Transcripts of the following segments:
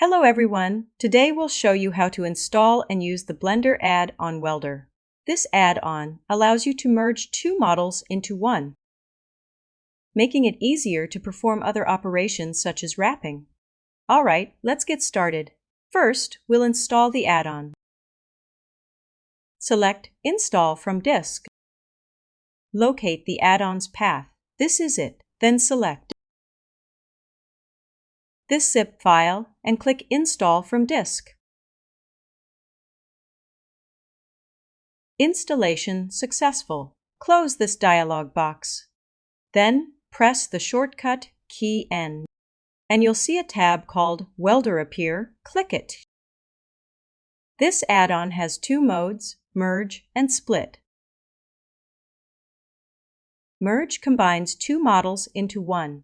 Hello everyone! Today we'll show you how to install and use the Blender add-on Welder. This add-on allows you to merge two models into one, making it easier to perform other operations such as wrapping. Alright, let's get started. First, we'll install the add-on. Select Install from Disk. Locate the add-on's path. This is it. Then select this zip file and click Install from Disk. Installation successful. Close this dialog box. Then press the shortcut key N, and you'll see a tab called Welder appear. Click it. This add-on has two modes, Merge and Split. Merge combines two models into one.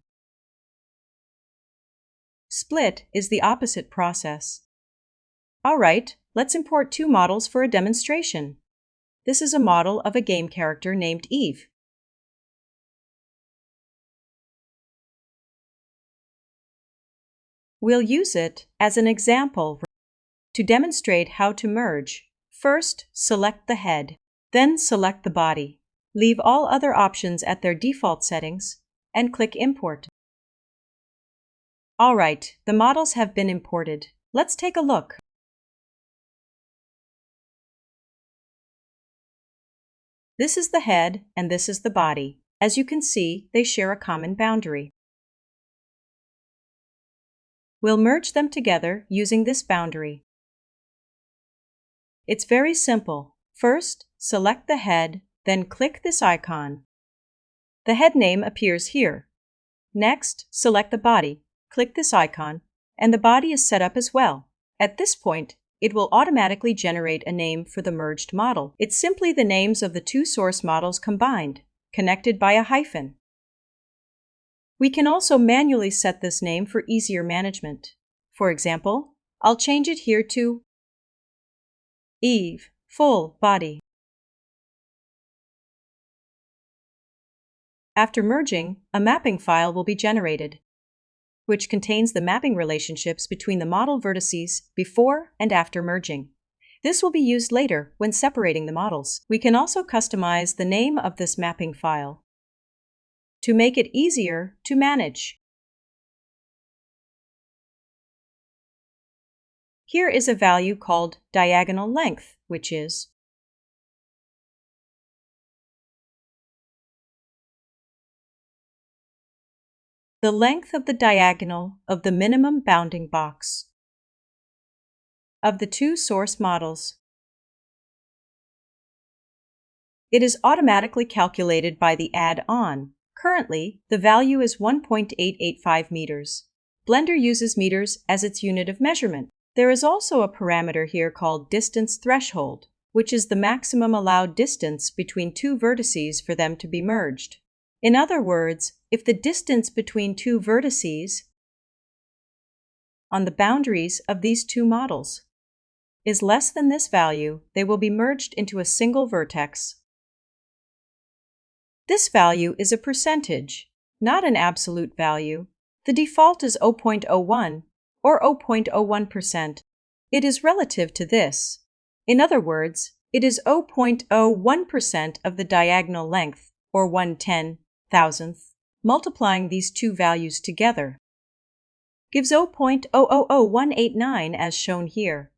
Split is the opposite process. Alright, let's import two models for a demonstration. This is a model of a game character named Eve. We'll use it as an example to demonstrate how to merge. First, select the head, then select the body. Leave all other options at their default settings and click Import. Alright, the models have been imported. Let's take a look. This is the head and this is the body. As you can see, they share a common boundary. We'll merge them together using this boundary. It's very simple. First, select the head, then click this icon. The head name appears here. Next, select the body. Click this icon, and the body is set up as well. At this point, it will automatically generate a name for the merged model. It's simply the names of the two source models combined, connected by a hyphen. We can also manually set this name for easier management. For example, I'll change it here to Eve, full body. After merging, a mapping file will be generated, which contains the mapping relationships between the model vertices before and after merging. This will be used later when separating the models. We can also customize the name of this mapping file to make it easier to manage. Here is a value called diagonal length, which is the length of the diagonal of the minimum bounding box of the two source models. It is automatically calculated by the add-on. Currently, the value is 1.885 meters. Blender uses meters as its unit of measurement. There is also a parameter here called distance threshold, which is the maximum allowed distance between two vertices for them to be merged. In other words, if the distance between two vertices on the boundaries of these two models is less than this value, they will be merged into a single vertex. This value is a percentage, not an absolute value. The default is 0.01 or 0.01%. It is relative to this. In other words, it is 0.01% of the diagonal length, or 1/10,000th. Multiplying these two values together gives 0.000189 as shown here.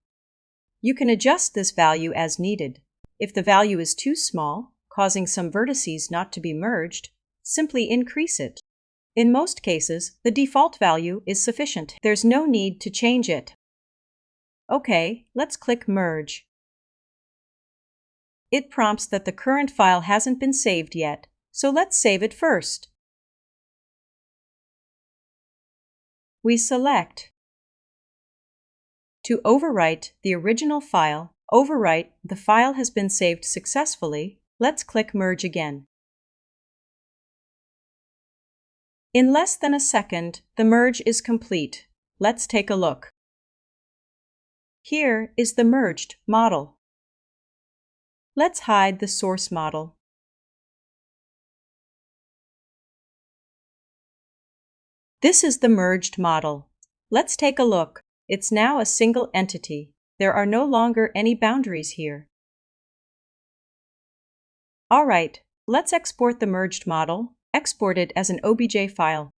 You can adjust this value as needed. If the value is too small, causing some vertices not to be merged, simply increase it. In most cases, the default value is sufficient. There's no need to change it. Okay, let's click Merge. It prompts that the current file hasn't been saved yet, so let's save it first. We select to overwrite the original file. Overwrite, the file has been saved successfully. Let's click Merge again. In less than a second, the merge is complete. Let's take a look. Here is the merged model. Let's hide the source model. This is the merged model. Let's take a look. It's now a single entity. There are no longer any boundaries here. All right, let's export the merged model. Export it as an OBJ file.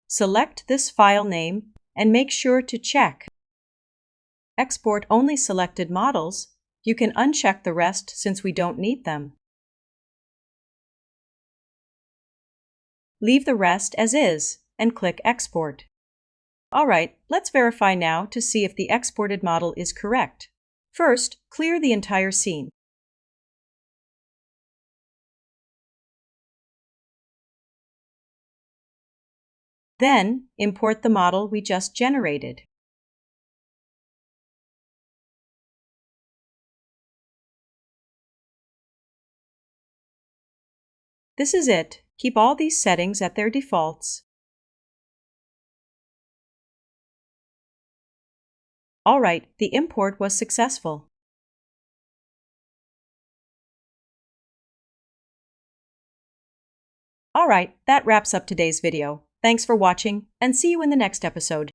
Select this file name and make sure to check Export only selected models. You can uncheck the rest since we don't need them. Leave the rest as is and click Export. All right, let's verify now to see if the exported model is correct. First, clear the entire scene. Then, import the model we just generated. This is it. Keep all these settings at their defaults. All right, the import was successful. All right, that wraps up today's video. Thanks for watching, and see you in the next episode.